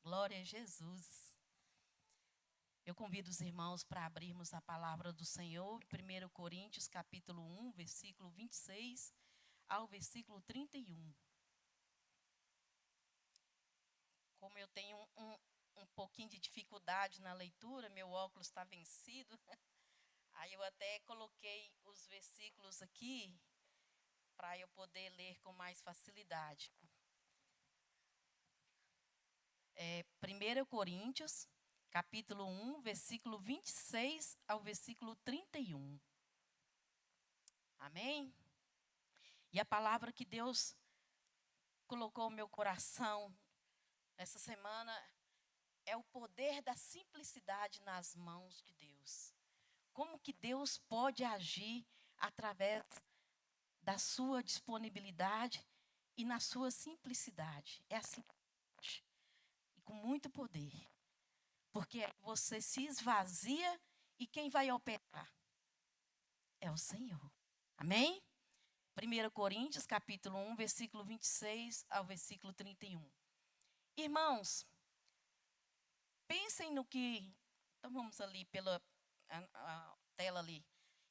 Glória a Jesus. Eu convido os irmãos para abrirmos a palavra do Senhor, 1 Coríntios, capítulo 1, versículo 26 ao versículo 31. Como eu tenho um pouquinho de dificuldade na leitura, meu óculos está vencido, aí eu até coloquei os versículos aqui para eu poder ler com mais facilidade. 1 Coríntios, capítulo 1, versículo 26 ao versículo 31. Amém? E a palavra que Deus colocou no meu coração essa semana é o poder da simplicidade nas mãos de Deus. Como que Deus pode agir através da sua disponibilidade e na sua simplicidade. É assim, e com muito poder. Porque você se esvazia e quem vai operar? É o Senhor. Amém? 1 Coríntios, capítulo 1, versículo 26 ao versículo 31. Irmãos, pensem no que... Então vamos ali pela a tela ali.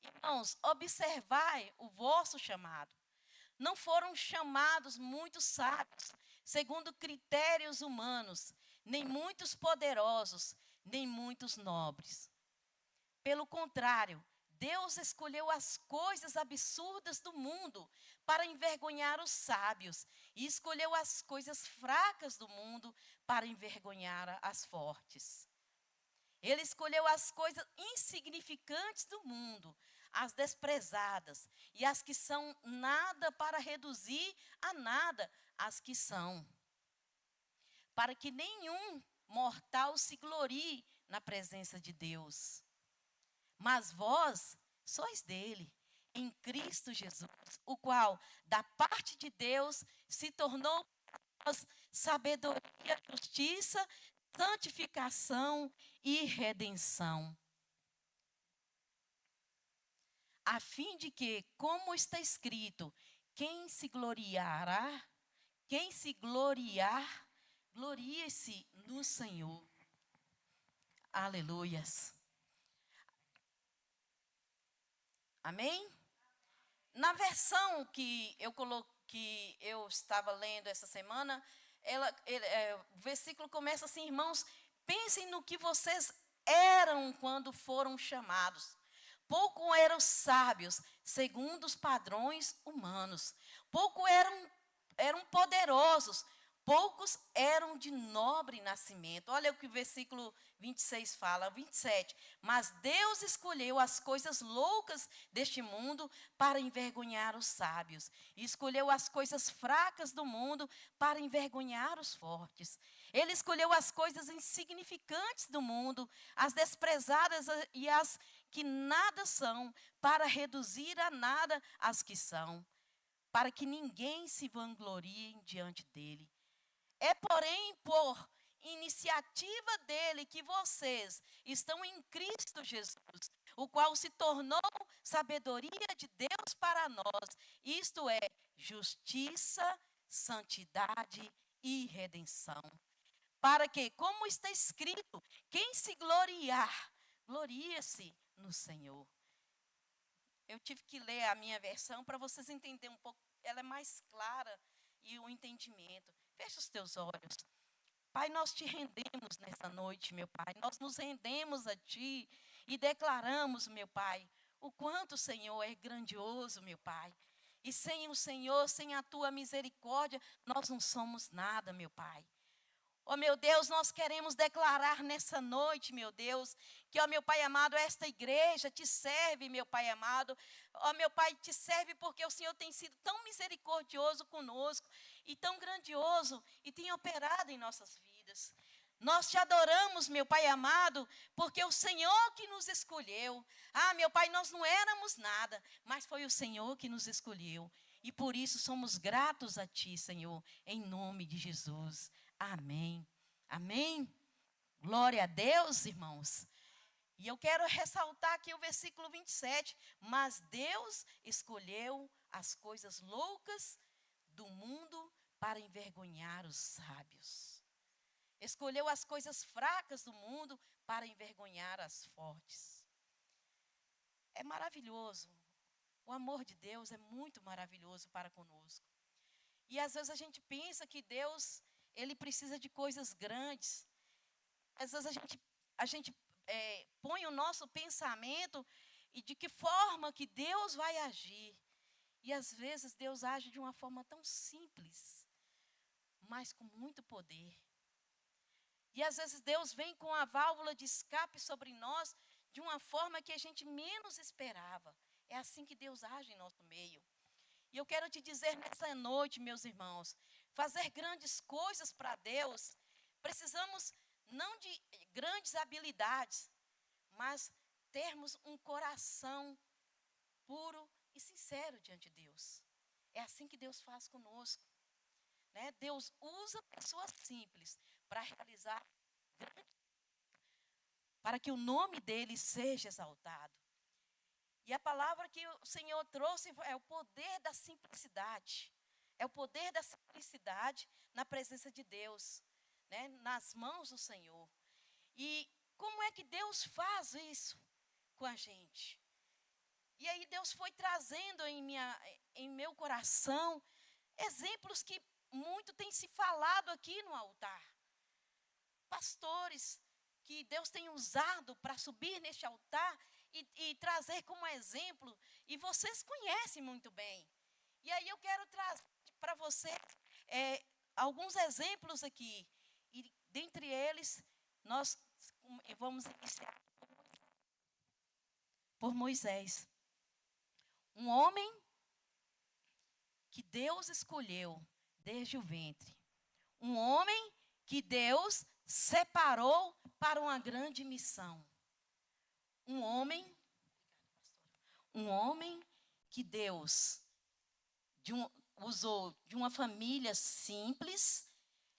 Irmãos, observai o vosso chamado. Não foram chamados muitos sábios, segundo critérios humanos, nem muitos poderosos, nem muitos nobres. Pelo contrário, Deus escolheu as coisas absurdas do mundo para envergonhar os sábios, e escolheu as coisas fracas do mundo para envergonhar as fortes. Ele escolheu as coisas insignificantes do mundo, as desprezadas, e as que são nada para reduzir a nada as que são. Para que nenhum mortal se glorie na presença de Deus. Mas vós sois dele, em Cristo Jesus, o qual, da parte de Deus, se tornou sabedoria, justiça, santificação e redenção. A fim de que, como está escrito, quem se gloriar, glorie-se no Senhor. Aleluias. Amém? Na versão que eu estava lendo essa semana, o versículo começa assim: irmãos, pensem no que vocês eram quando foram chamados. Pouco eram sábios, segundo os padrões humanos. Pouco eram poderosos, poucos eram de nobre nascimento. Olha o que o versículo 26 fala, 27. Mas Deus escolheu as coisas loucas deste mundo para envergonhar os sábios. E escolheu as coisas fracas do mundo para envergonhar os fortes. Ele escolheu as coisas insignificantes do mundo, as desprezadas e as que nada são, para reduzir a nada as que são, para que ninguém se vanglorie diante dele. É, porém, por iniciativa dele que vocês estão em Cristo Jesus, o qual se tornou sabedoria de Deus para nós, isto é, justiça, santidade e redenção. Para que, como está escrito, quem se gloriar, glorie-se no Senhor. Eu tive que ler a minha versão para vocês entenderem um pouco, ela é mais clara e o entendimento. Feche os teus olhos. Pai, nós te rendemos nessa noite, meu Pai. Nós nos rendemos a Ti e declaramos, meu Pai, o quanto o Senhor é grandioso, meu Pai. E sem o Senhor, sem a Tua misericórdia, nós não somos nada, meu Pai. Ó meu Deus, nós queremos declarar nessa noite, meu Deus, que, ó meu Pai amado, esta igreja te serve, meu Pai amado. Ó meu Pai, te serve porque o Senhor tem sido tão misericordioso conosco e tão grandioso e tem operado em nossas vidas. Nós te adoramos, meu Pai amado, porque o Senhor que nos escolheu. Ah, meu Pai, nós não éramos nada, mas foi o Senhor que nos escolheu. E por isso somos gratos a Ti, Senhor, em nome de Jesus. Amém. Amém. Glória a Deus, irmãos. E eu quero ressaltar aqui o versículo 27. Mas Deus escolheu as coisas loucas do mundo para envergonhar os sábios. escolheu as coisas fracas do mundo para envergonhar as fortes. É maravilhoso. O amor de Deus é muito maravilhoso para conosco. E às vezes a gente pensa que Deus, ele precisa de coisas grandes. Às vezes a gente põe o nosso pensamento e de que forma que Deus vai agir. E às vezes Deus age de uma forma tão simples, mas com muito poder. E às vezes Deus vem com a válvula de escape sobre nós de uma forma que a gente menos esperava. É assim que Deus age em nosso meio. E eu quero te dizer nessa noite, meus irmãos, fazer grandes coisas para Deus, precisamos não de grandes habilidades, mas termos um coração puro e sincero diante de Deus. É assim que Deus faz conosco. Né? Deus usa pessoas simples para realizar, para que o nome dele seja exaltado. E a palavra que o Senhor trouxe é o poder da simplicidade. É o poder da simplicidade na presença de Deus, né? Nas mãos do Senhor. E como é que Deus faz isso com a gente? E aí Deus foi trazendo em meu coração exemplos que muito tem se falado aqui no altar. Pastores que Deus tem usado para subir neste altar e trazer como exemplo. E vocês conhecem muito bem. E aí eu quero trazer para vocês alguns exemplos aqui. E dentre eles, nós vamos iniciar por Moisés. Um homem que Deus escolheu desde o ventre. Um homem que Deus separou para uma grande missão. Um homem que Deus usou de uma família simples,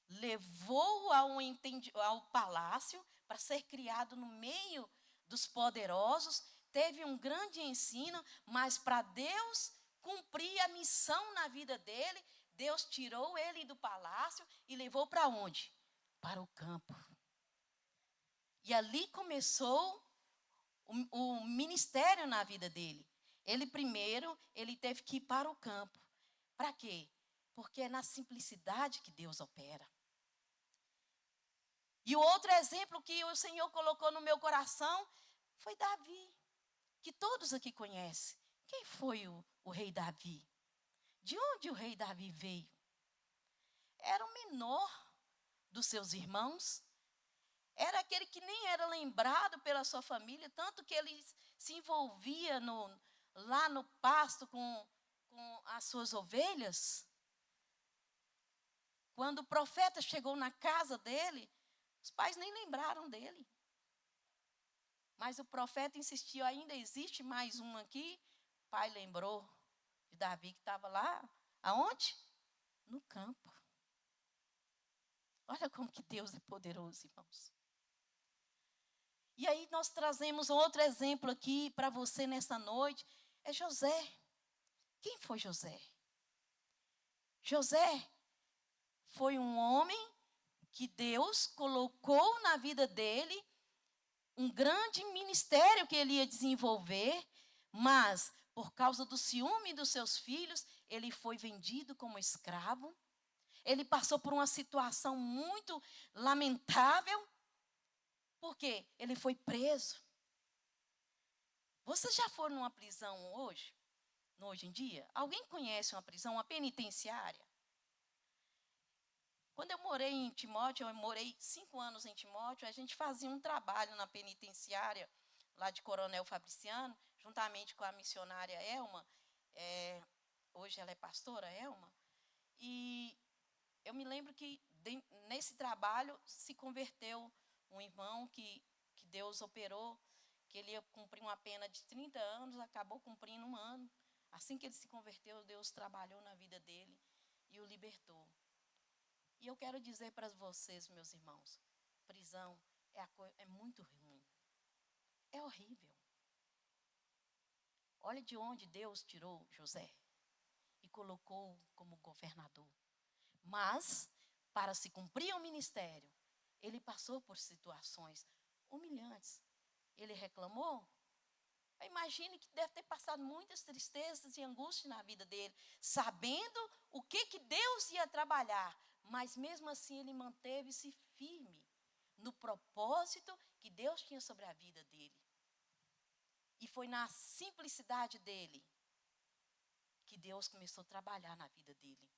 levou ao palácio para ser criado no meio dos poderosos, teve um grande ensino, mas para Deus cumprir a missão na vida dele, Deus tirou ele do palácio e levou para onde? Para o campo. E ali começou o ministério na vida dele. Ele teve que ir para o campo. Para quê? Porque é na simplicidade que Deus opera. E o outro exemplo que o Senhor colocou no meu coração foi Davi, que todos aqui conhecem. Quem foi o rei Davi? De onde o rei Davi veio? Era o menor dos seus irmãos. Era aquele que nem era lembrado pela sua família, tanto que ele se envolvia lá no pasto com as suas ovelhas. Quando o profeta chegou na casa dele, os pais nem lembraram dele. Mas o profeta insistiu, ainda existe mais um aqui. O pai lembrou de Davi que estava lá. Aonde? No campo. Olha como que Deus é poderoso, irmãos. E aí nós trazemos outro exemplo aqui para você nessa noite. É José. Quem foi José? José foi um homem que Deus colocou na vida dele um grande ministério que ele ia desenvolver, mas por causa do ciúme dos seus filhos, ele foi vendido como escravo. Ele passou por uma situação muito lamentável, porque ele foi preso. Você já foi numa prisão hoje em dia? Alguém conhece uma prisão, uma penitenciária? Quando eu morei em Timóteo, eu morei 5 anos em Timóteo, a gente fazia um trabalho na penitenciária, lá de Coronel Fabriciano, juntamente com a missionária Elma, hoje ela é pastora, Elma, e eu me lembro que nesse trabalho se converteu um irmão que Deus operou, que ele ia cumprir uma pena de 30 anos, acabou cumprindo 1 ano. Assim que ele se converteu, Deus trabalhou na vida dele e o libertou. E eu quero dizer para vocês, meus irmãos, prisão é muito ruim. É horrível. Olha de onde Deus tirou José e colocou como governador. Mas, para se cumprir o ministério, Ele passou por situações humilhantes. Ele reclamou? Imagine que deve ter passado muitas tristezas e angústias na vida dele, sabendo o que Deus ia trabalhar. Mas mesmo assim ele manteve-se firme no propósito que Deus tinha sobre a vida dele. E foi na simplicidade dele que Deus começou a trabalhar na vida dele.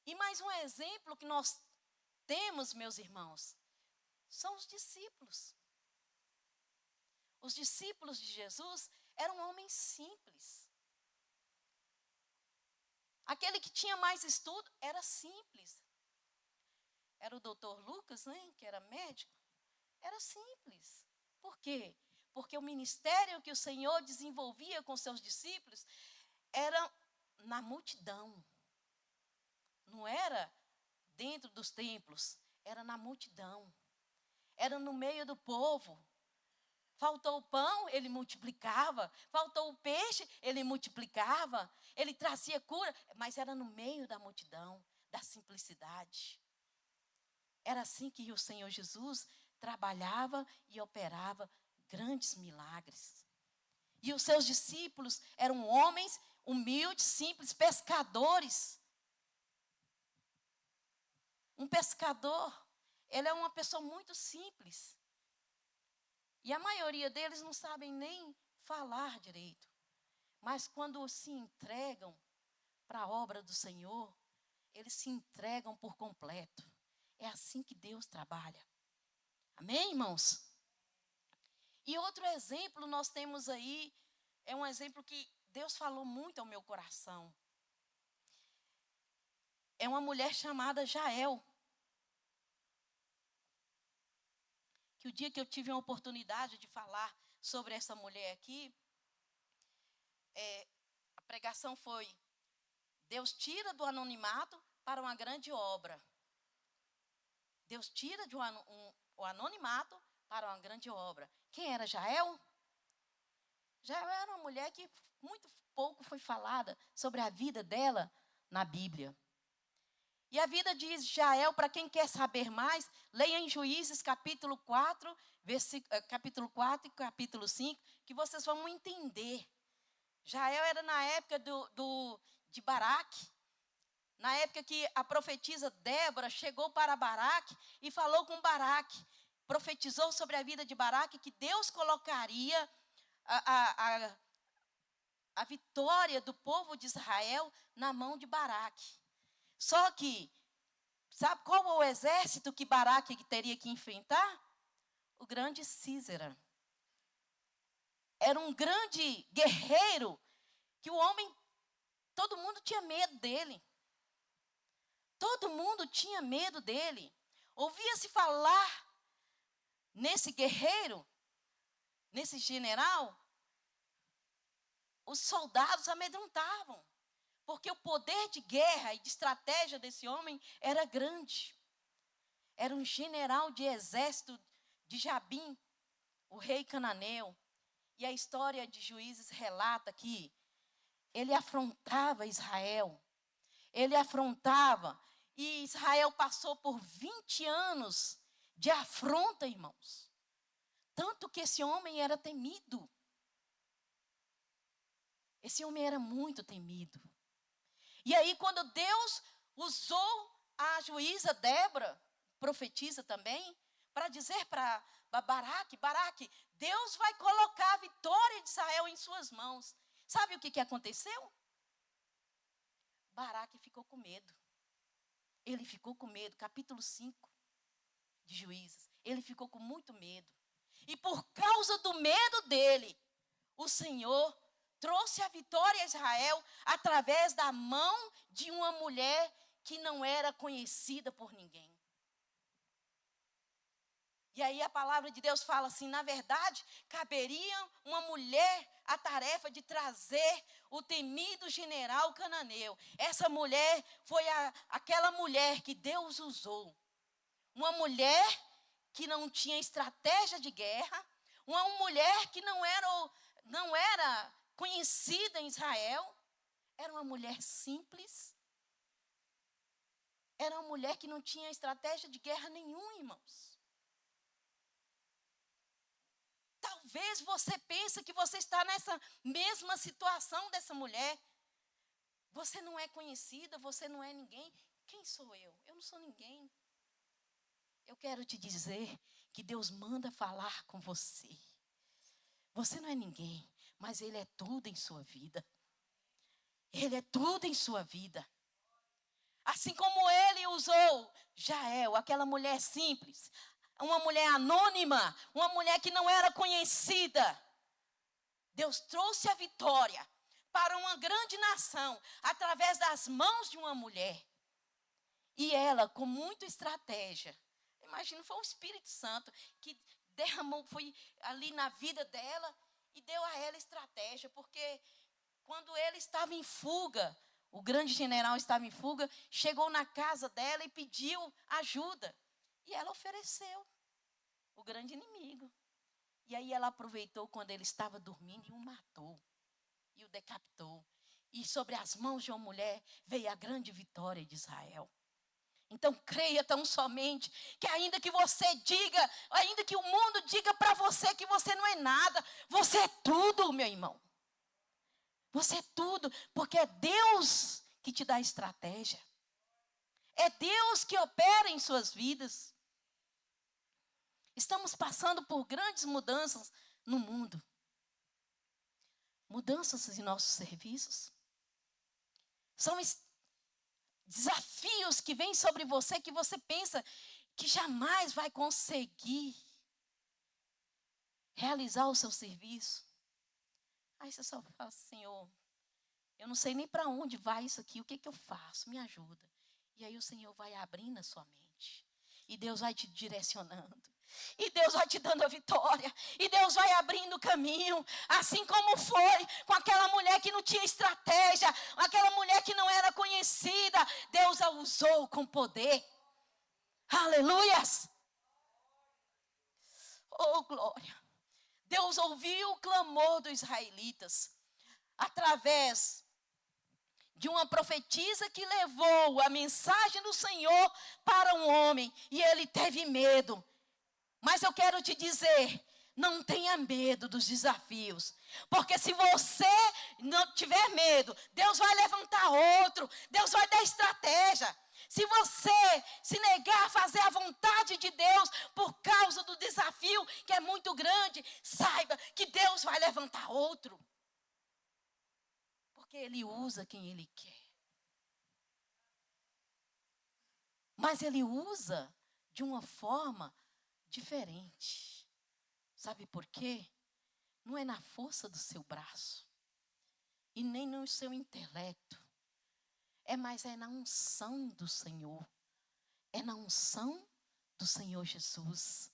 E mais um exemplo que nós temos, meus irmãos, são os discípulos. Os discípulos de Jesus eram homens simples. Aquele que tinha mais estudo era simples. Era o doutor Lucas, né, que era médico. Era simples. Por quê? Porque o ministério que o Senhor desenvolvia com seus discípulos era na multidão. Não era dentro dos templos, era na multidão. Era no meio do povo. Faltou o pão, ele multiplicava. Faltou o peixe, ele multiplicava. Ele trazia cura, mas era no meio da multidão, da simplicidade. Era assim que o Senhor Jesus trabalhava e operava grandes milagres. E os seus discípulos eram homens humildes, simples, pescadores. Um pescador, ele é uma pessoa muito simples. E a maioria deles não sabem nem falar direito. Mas quando se entregam para a obra do Senhor, eles se entregam por completo. É assim que Deus trabalha. Amém, irmãos? E outro exemplo nós temos aí, é um exemplo que Deus falou muito ao meu coração. É uma mulher chamada Jael. Que o dia que eu tive a oportunidade de falar sobre essa mulher aqui, a pregação foi: Deus tira do anonimato para uma grande obra. Deus tira o anonimato para uma grande obra. Quem era Jael? Jael era uma mulher que muito pouco foi falada sobre a vida dela na Bíblia. E a vida de Jael, para quem quer saber mais, leia em Juízes capítulo 4, capítulo 4 e capítulo 5, que vocês vão entender. Jael era na época de Baraque, na época que a profetisa Débora chegou para Baraque e falou com Baraque, profetizou sobre a vida de Baraque que Deus colocaria a vitória do povo de Israel na mão de Baraque. Só que, sabe qual é o exército que Baraque teria que enfrentar? O grande Císera. Era um grande guerreiro que o homem, todo mundo tinha medo dele. Todo mundo tinha medo dele. Ouvia-se falar nesse guerreiro, nesse general, os soldados amedrontavam. Porque o poder de guerra e de estratégia desse homem era grande. Era um general de exército de Jabim, o rei cananeu. E a história de Juízes relata que ele afrontava Israel. Ele afrontava. E Israel passou por 20 anos de afronta, irmãos. Tanto que esse homem era temido. Esse homem era muito temido. E aí, quando Deus usou a juíza Débora, profetiza também, para dizer para Baraque, Deus vai colocar a vitória de Israel em suas mãos. Sabe o que aconteceu? Baraque ficou com medo. Ele ficou com medo, capítulo 5 de Juízes. Ele ficou com muito medo. E por causa do medo dele, o Senhor trouxe a vitória a Israel através da mão de uma mulher que não era conhecida por ninguém. E aí a palavra de Deus fala assim: na verdade, caberia uma mulher a tarefa de trazer o temido general cananeu. Essa mulher foi aquela mulher que Deus usou. Uma mulher que não tinha estratégia de guerra, uma mulher que não era conhecida em Israel, era uma mulher simples, Era uma mulher que não tinha estratégia de guerra nenhuma, irmãos. Talvez você pense que você está nessa mesma situação dessa mulher. Você não é conhecida, você não é ninguém. Quem sou eu? Eu não sou ninguém. Eu quero te dizer que Deus manda falar com você. Você não é ninguém, mas Ele é tudo em sua vida. Ele é tudo em sua vida. Assim como Ele usou Jael, aquela mulher simples, uma mulher anônima, uma mulher que não era conhecida. Deus trouxe a vitória para uma grande nação através das mãos de uma mulher. E ela, com muita estratégia, imagino, foi o Espírito Santo que derramou, foi ali na vida dela e deu a ela estratégia, porque quando ele estava em fuga, o grande general estava em fuga, chegou na casa dela e pediu ajuda. E ela ofereceu o grande inimigo. E aí ela aproveitou quando ele estava dormindo e o matou. E o decapitou. E sobre as mãos de uma mulher veio a grande vitória de Israel. Então creia tão somente que ainda que você diga, ainda que o mundo diga para você que você não é nada, você é tudo, meu irmão. Você é tudo, porque é Deus que te dá estratégia. É Deus que opera em suas vidas. Estamos passando por grandes mudanças no mundo. Mudanças em nossos serviços. São desafios que vêm sobre você que você pensa que jamais vai conseguir realizar o seu serviço. Aí você só fala, Senhor, eu não sei nem para onde vai isso aqui, o que eu faço? Me ajuda. E aí o Senhor vai abrindo a sua mente. E Deus vai te direcionando. E Deus vai te dando a vitória. E Deus vai abrindo o caminho. Assim como foi com aquela mulher que não tinha estratégia. Aquela mulher que não era conhecida. Deus a usou com poder. Aleluias. Oh, glória. Deus ouviu o clamor dos israelitas. Através de uma profetisa que levou a mensagem do Senhor para um homem. E ele teve medo. Mas eu quero te dizer, não tenha medo dos desafios. Porque se você não tiver medo, Deus vai levantar outro. Deus vai dar estratégia. Se você se negar a fazer a vontade de Deus por causa do desafio que é muito grande, saiba que Deus vai levantar outro. Porque Ele usa quem Ele quer. Mas Ele usa de uma forma diferente. Sabe por quê? Não é na força do seu braço. E nem no seu intelecto. Mas é na unção do Senhor. É na unção do Senhor Jesus.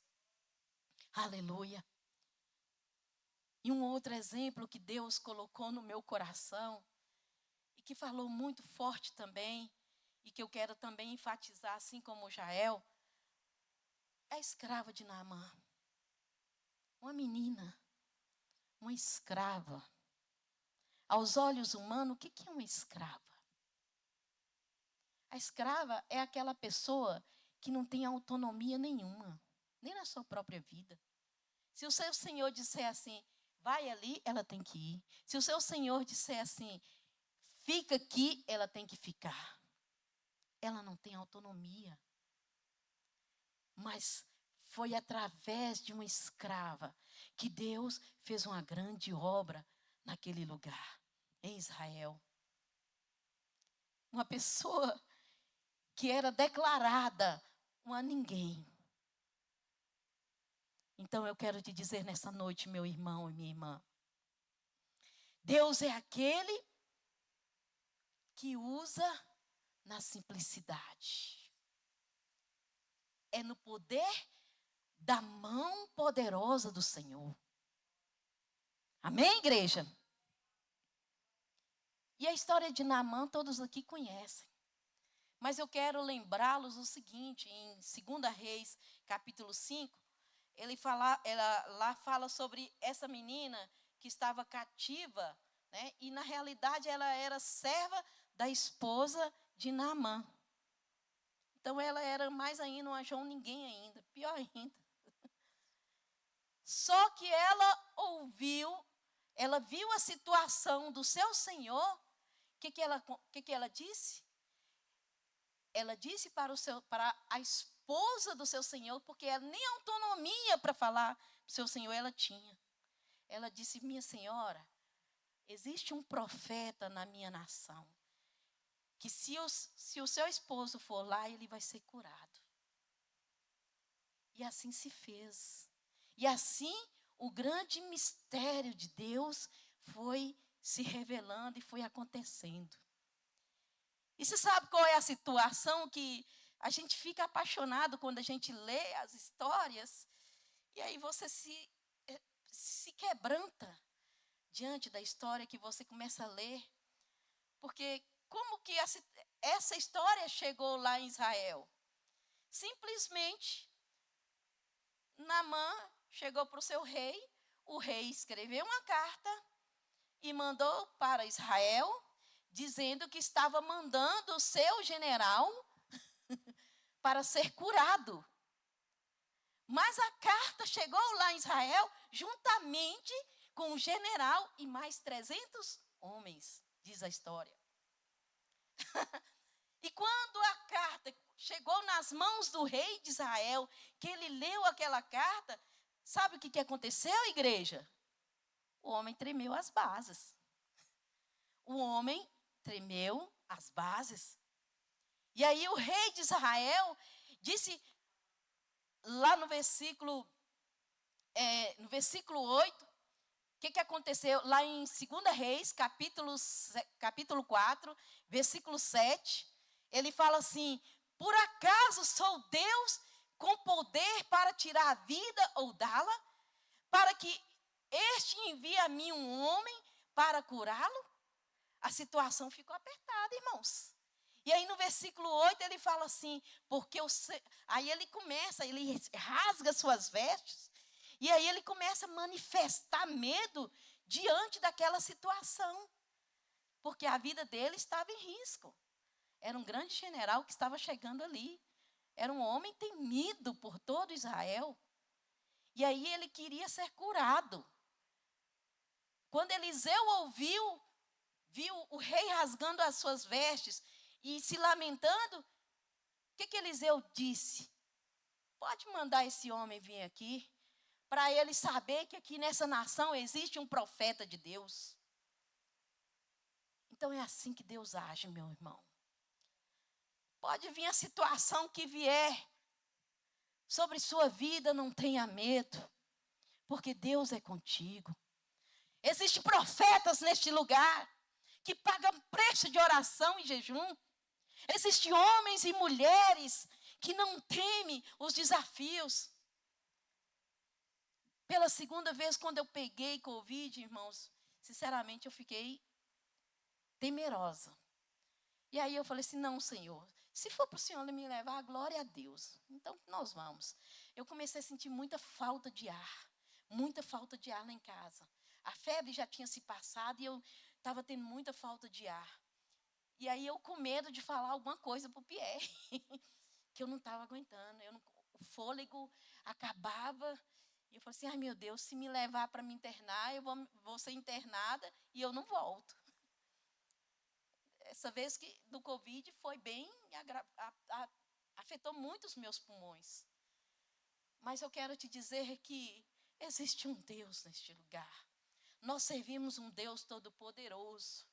Aleluia. E um outro exemplo que Deus colocou no meu coração. E que falou muito forte também. E que eu quero também enfatizar, assim como Jael. É a escrava de Naamã. Uma menina. Uma escrava. Aos olhos humanos, o que é uma escrava? A escrava é aquela pessoa que não tem autonomia nenhuma, nem na sua própria vida. Se o seu senhor disser assim, vai ali, ela tem que ir. Se o seu senhor disser assim, fica aqui, ela tem que ficar. Ela não tem autonomia. Mas foi através de uma escrava que Deus fez uma grande obra naquele lugar, em Israel. Uma pessoa que era declarada uma ninguém. Então eu quero te dizer nessa noite, meu irmão e minha irmã. Deus é aquele que usa na simplicidade. É no poder da mão poderosa do Senhor. Amém, igreja? E a história de Naamã todos aqui conhecem. Mas eu quero lembrá-los o seguinte, em 2 Reis, capítulo 5, ela lá fala sobre essa menina que estava cativa, né? E na realidade ela era serva da esposa de Naamã. Então ela era mais ainda uma João ninguém ainda, pior ainda. Só que ela viu a situação do seu Senhor. O que ela disse? Ela disse para a esposa do seu Senhor, porque ela nem autonomia para falar para o seu Senhor ela tinha. Ela disse: minha senhora, existe um profeta na minha nação, que se o seu esposo for lá, ele vai ser curado. E assim se fez. E assim o grande mistério de Deus foi se revelando e foi acontecendo. E você sabe qual é a situação que a gente fica apaixonado quando a gente lê as histórias, e aí você se quebranta diante da história que você começa a ler. Porque como que essa história chegou lá em Israel? Simplesmente, Naamã chegou para o seu rei, o rei escreveu uma carta e mandou para Israel, dizendo que estava mandando o seu general para ser curado. Mas a carta chegou lá em Israel juntamente com o general e mais 300 homens, diz a história. E quando a carta chegou nas mãos do rei de Israel, que ele leu aquela carta, sabe o que aconteceu, igreja? O homem tremeu as bases. O homem tremeu as bases. E aí o rei de Israel disse, lá no versículo 8, o que aconteceu? Lá em 2 Reis, capítulo 4, versículo 7, ele fala assim: por acaso sou Deus com poder para tirar a vida ou dá-la? Para que este envie a mim um homem para curá-lo? A situação ficou apertada, irmãos. E aí no versículo 8 ele fala assim, aí ele rasga suas vestes, e aí ele começa a manifestar medo diante daquela situação. Porque a vida dele estava em risco. Era um grande general que estava chegando ali. Era um homem temido por todo Israel. E aí ele queria ser curado. Quando Eliseu viu o rei rasgando as suas vestes e se lamentando, o que Eliseu disse? Pode mandar esse homem vir aqui, para ele saber que aqui nessa nação existe um profeta de Deus. Então é assim que Deus age, meu irmão. Pode vir a situação que vier sobre sua vida, não tenha medo, porque Deus é contigo. Existem profetas neste lugar que pagam preço de oração e jejum. Existem homens e mulheres que não temem os desafios. Pela segunda vez, quando eu peguei Covid, irmãos, sinceramente eu fiquei temerosa. E aí eu falei assim, não, Senhor, se for para o Senhor me levar, glória a Deus. Então, nós vamos. Eu comecei a sentir muita falta de ar lá em casa. A febre já tinha se passado e eu estava tendo muita falta de ar. E aí eu com medo de falar alguma coisa para o Pierre, que eu não estava aguentando. O fôlego acabava. E eu falei assim, ai meu Deus, se me levar para me internar, eu vou ser internada e eu não volto. Essa vez do Covid foi bem, afetou muito os meus pulmões. Mas eu quero te dizer que existe um Deus neste lugar. Nós servimos um Deus todo-poderoso.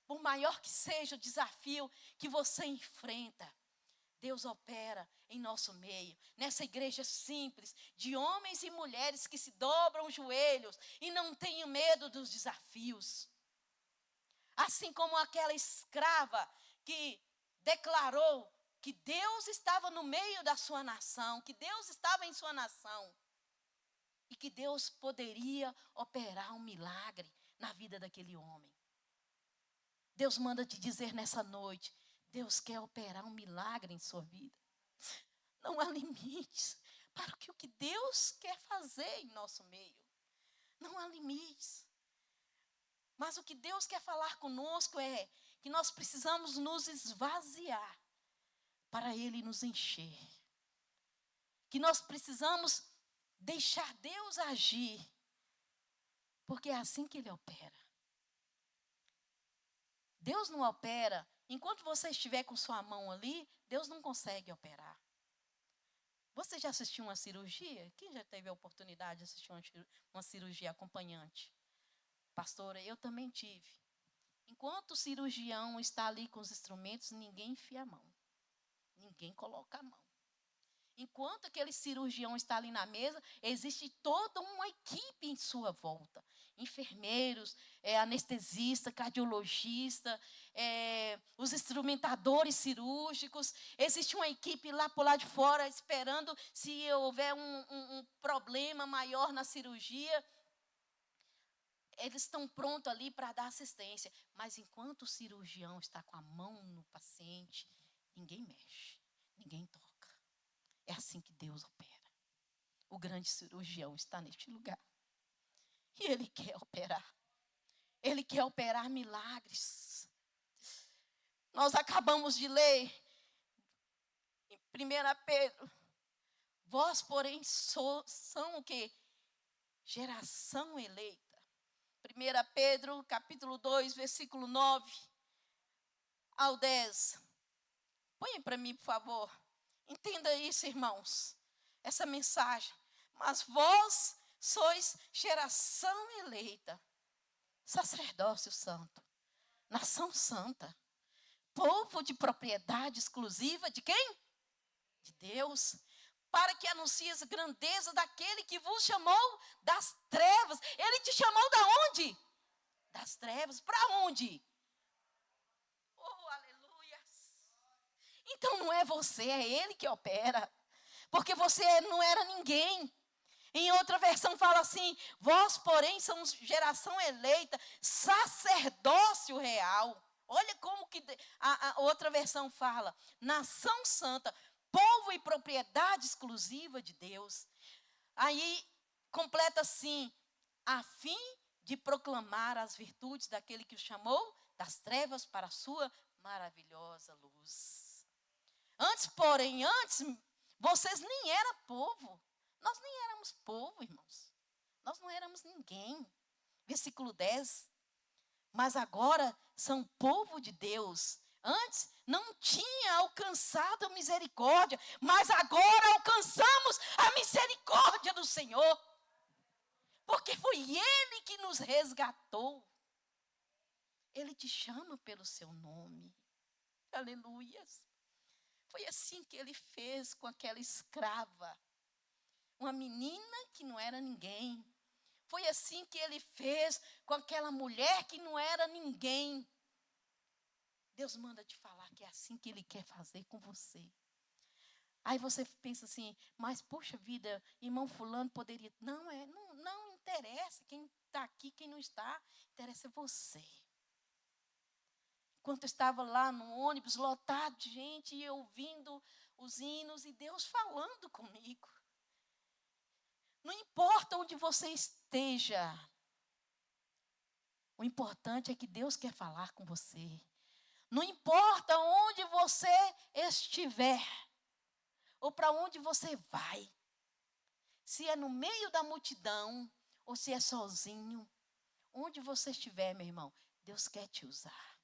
Por maior que seja o desafio que você enfrenta, Deus opera em nosso meio, nessa igreja simples, de homens e mulheres que se dobram os joelhos e não têm medo dos desafios. Assim como aquela escrava que declarou que Deus estava no meio da sua nação, que Deus estava em sua nação. E que Deus poderia operar um milagre na vida daquele homem. Deus manda te dizer nessa noite, Deus quer operar um milagre em sua vida. Não há limites para o que Deus quer fazer em nosso meio. Não há limites. Mas o que Deus quer falar conosco é que nós precisamos nos esvaziar para Ele nos encher. Que nós precisamos deixar Deus agir, porque é assim que Ele opera. Deus não opera, enquanto você estiver com sua mão ali, Deus não consegue operar. Você já assistiu uma cirurgia? Quem já teve a oportunidade de assistir uma cirurgia acompanhante? Pastora, eu também tive. Enquanto o cirurgião está ali com os instrumentos, ninguém enfia a mão. Ninguém coloca a mão. Enquanto aquele cirurgião está ali na mesa, existe toda uma equipe em sua volta. Enfermeiros, anestesista, cardiologista, os instrumentadores cirúrgicos. Existe uma equipe lá por lá de fora esperando se houver um problema maior na cirurgia. Eles estão prontos ali para dar assistência. Mas enquanto o cirurgião está com a mão no paciente, ninguém mexe, ninguém toca. É assim que Deus opera. O grande cirurgião está neste lugar. E Ele quer operar. Ele quer operar milagres. Nós acabamos de ler em 1 Pedro. Vós, porém, são o quê? Geração eleita. 1 Pedro, capítulo 2, versículo 9 ao 10. Põe para mim, por favor. Entenda isso, irmãos, essa mensagem. Mas vós sois geração eleita, sacerdócio santo, nação santa, povo de propriedade exclusiva de quem? De Deus, para que anuncies a grandeza daquele que vos chamou das trevas. Ele te chamou da onde? Das trevas. Para onde? Oh, aleluia. Então não é você, é Ele que opera. Porque você não era ninguém. Em outra versão fala assim: vós, porém, são geração eleita, sacerdócio real. Olha como que a outra versão fala: nação santa, povo e propriedade exclusiva de Deus. Aí completa assim: a fim de proclamar as virtudes daquele que o chamou das trevas para a sua maravilhosa luz. Antes, vocês nem eram povo. Nós nem éramos povo, irmãos. Nós não éramos ninguém. Versículo 10. Mas agora são povo de Deus. Antes não tinha alcançado a misericórdia, mas agora alcançamos a misericórdia do Senhor. Porque foi Ele que nos resgatou. Ele te chama pelo seu nome. Aleluias. Foi assim que Ele fez com aquela escrava. Uma menina que não era ninguém. Foi assim que Ele fez com aquela mulher que não era ninguém. Deus manda te falar que é assim que Ele quer fazer com você. Aí você pensa assim, mas poxa vida, irmão fulano poderia... Não interessa quem está aqui, quem não está. Interessa você. Enquanto eu estava lá no ônibus lotado de gente e eu ouvindo os hinos e Deus falando comigo. Não importa onde você esteja. O importante é que Deus quer falar com você. Não importa onde você estiver. Ou para onde você vai. Se é no meio da multidão. Ou se é sozinho. Onde você estiver, meu irmão. Deus quer te usar.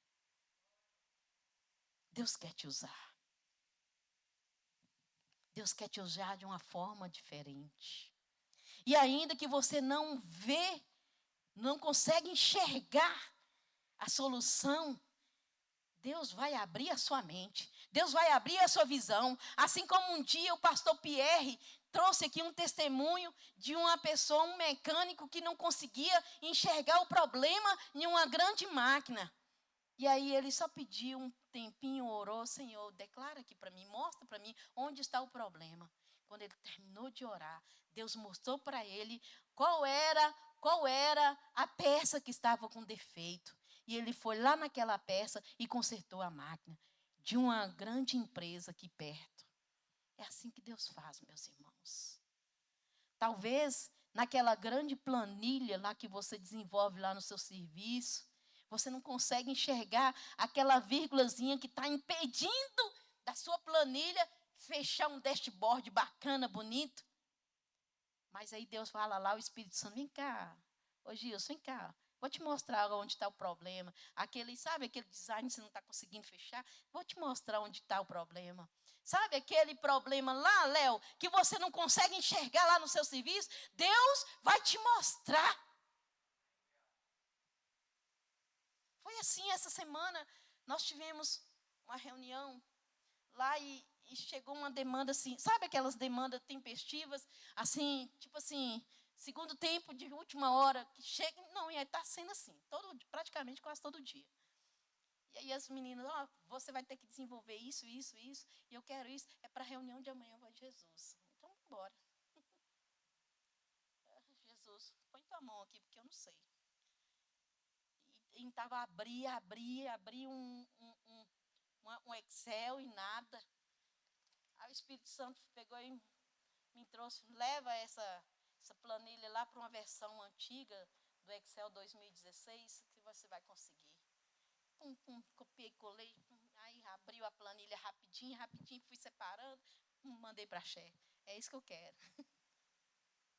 Deus quer te usar. Deus quer te usar de uma forma diferente. E ainda que você não vê, não consegue enxergar a solução, Deus vai abrir a sua mente. Deus vai abrir a sua visão. Assim como um dia o pastor Pierre trouxe aqui um testemunho de uma pessoa, um mecânico que não conseguia enxergar o problema em uma grande máquina. E aí ele só pediu um tempinho, orou: Senhor, declara aqui para mim, mostra para mim onde está o problema. Quando ele terminou de orar, Deus mostrou para ele qual era a peça que estava com defeito. E ele foi lá naquela peça e consertou a máquina de uma grande empresa aqui perto. É assim que Deus faz, meus irmãos. Talvez naquela grande planilha lá que você desenvolve lá no seu serviço, você não consegue enxergar aquela vírgulazinha que está impedindo sua planilha, fechar um dashboard bacana, bonito. Mas aí Deus fala lá, o Espírito Santo, vem cá, ô Gilson, vem cá. Vou te mostrar onde está o problema. Sabe aquele design que você não está conseguindo fechar? Vou te mostrar onde está o problema. Sabe aquele problema lá, Léo, que você não consegue enxergar lá no seu serviço? Deus vai te mostrar. Foi assim, essa semana, nós tivemos uma reunião lá e chegou uma demanda assim, sabe aquelas demandas tempestivas, assim, tipo assim, segundo tempo de última hora, que chega, não, e está sendo assim, praticamente quase todo dia. E aí as meninas, você vai ter que desenvolver isso, e eu quero isso, é para a reunião de amanhã, vai Jesus. Então, bora. Jesus, põe tua mão aqui, porque eu não sei. E estava abrir um Excel e nada. Aí o Espírito Santo pegou e me trouxe, leva essa planilha lá para uma versão antiga do Excel 2016, que você vai conseguir. Copiei, colei, aí abriu a planilha rapidinho, fui separando, mandei para a chefe. É isso que eu quero.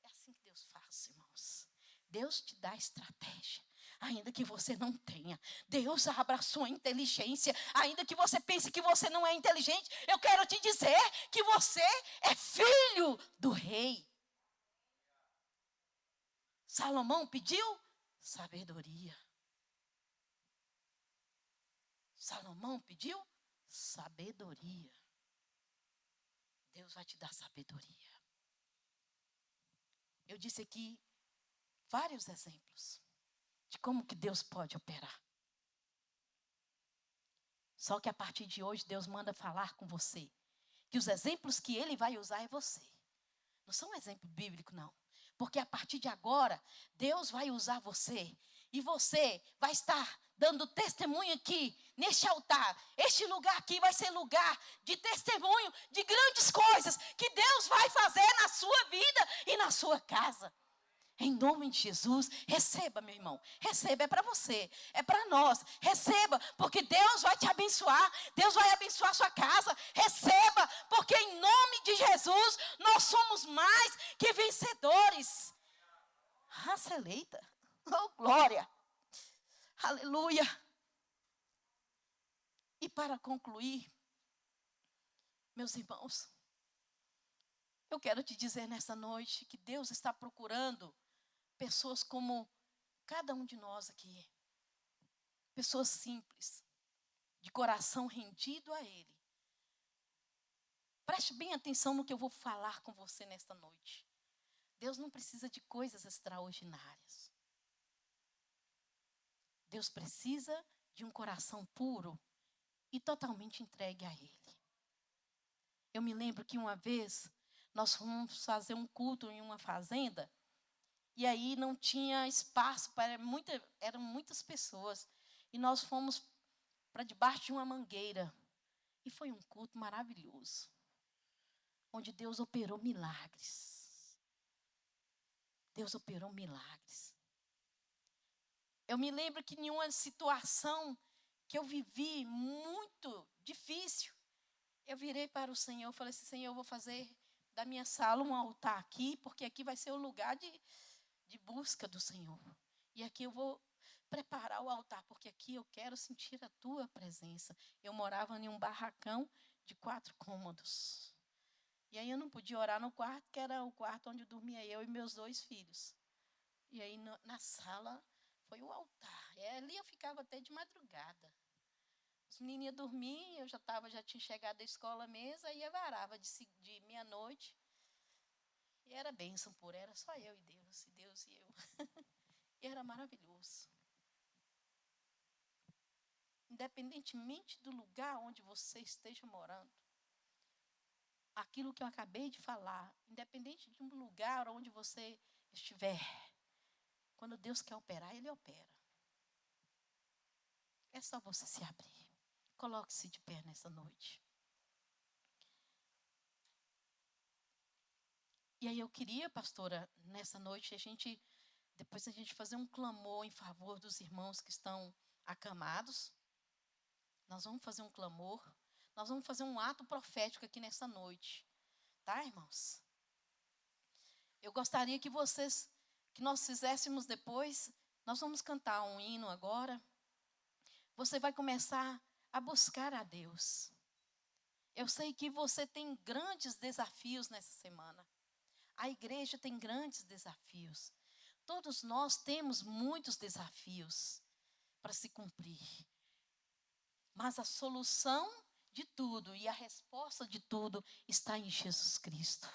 É assim que Deus faz, irmãos. Deus te dá estratégia, ainda que você não tenha. Deus abre a sua inteligência, ainda que você pense que você não é inteligente. Eu quero te dizer que você é filho do rei. Salomão pediu sabedoria. Salomão pediu sabedoria. Deus vai te dar sabedoria. Eu disse aqui vários exemplos de como que Deus pode operar. Só que a partir de hoje Deus manda falar com você que os exemplos que Ele vai usar é você. Não são um exemplo bíblico, não. Porque a partir de agora, Deus vai usar você. E você vai estar dando testemunho aqui, neste altar. Este lugar aqui vai ser lugar de testemunho de grandes coisas que Deus vai fazer na sua vida e na sua casa. Em nome de Jesus, receba, meu irmão. Receba, é para você, é para nós. Receba, porque Deus vai te abençoar. Deus vai abençoar a sua casa. Receba, porque em nome de Jesus, nós somos mais que vencedores. Raça eleita. Oh, glória. Aleluia. E para concluir, meus irmãos, eu quero te dizer nessa noite que Deus está procurando pessoas como cada um de nós aqui. Pessoas simples, de coração rendido a Ele. Preste bem atenção no que eu vou falar com você nesta noite. Deus não precisa de coisas extraordinárias. Deus precisa de um coração puro e totalmente entregue a Ele. Eu me lembro que uma vez nós fomos fazer um culto em uma fazenda e aí não tinha espaço eram muitas pessoas. E nós fomos para debaixo de uma mangueira. E foi um culto maravilhoso, onde Deus operou milagres. Deus operou milagres. Eu me lembro que em uma situação que eu vivi muito difícil, eu virei para o Senhor e falei assim, Senhor, eu vou fazer da minha sala um altar aqui, porque aqui vai ser o lugar de busca do Senhor. E aqui eu vou preparar o altar, porque aqui eu quero sentir a tua presença. Eu morava em um barracão de 4 cômodos. E aí eu não podia orar no quarto, que era o quarto onde dormia eu e meus 2 filhos. E aí na sala foi o altar. E ali eu ficava até de madrugada. Os meninos iam dormir, eu já tinha chegado da escola mesmo, aí eu varava de meia-noite. E era bênção por era só eu e Deus e eu. E era maravilhoso. Independentemente do lugar onde você esteja morando, aquilo que eu acabei de falar, independente de um lugar onde você estiver, quando Deus quer operar, Ele opera. É só você se abrir. Coloque-se de pé nessa noite. E aí eu queria, pastora, nessa noite, depois a gente fazer um clamor em favor dos irmãos que estão acamados. Nós vamos fazer um clamor. Nós vamos fazer um ato profético aqui nessa noite. Tá, irmãos? Eu gostaria que nós fizéssemos depois, nós vamos cantar um hino agora. Você vai começar a buscar a Deus. Eu sei que você tem grandes desafios nessa semana. A igreja tem grandes desafios. Todos nós temos muitos desafios para se cumprir. Mas a solução de tudo e a resposta de tudo está em Jesus Cristo.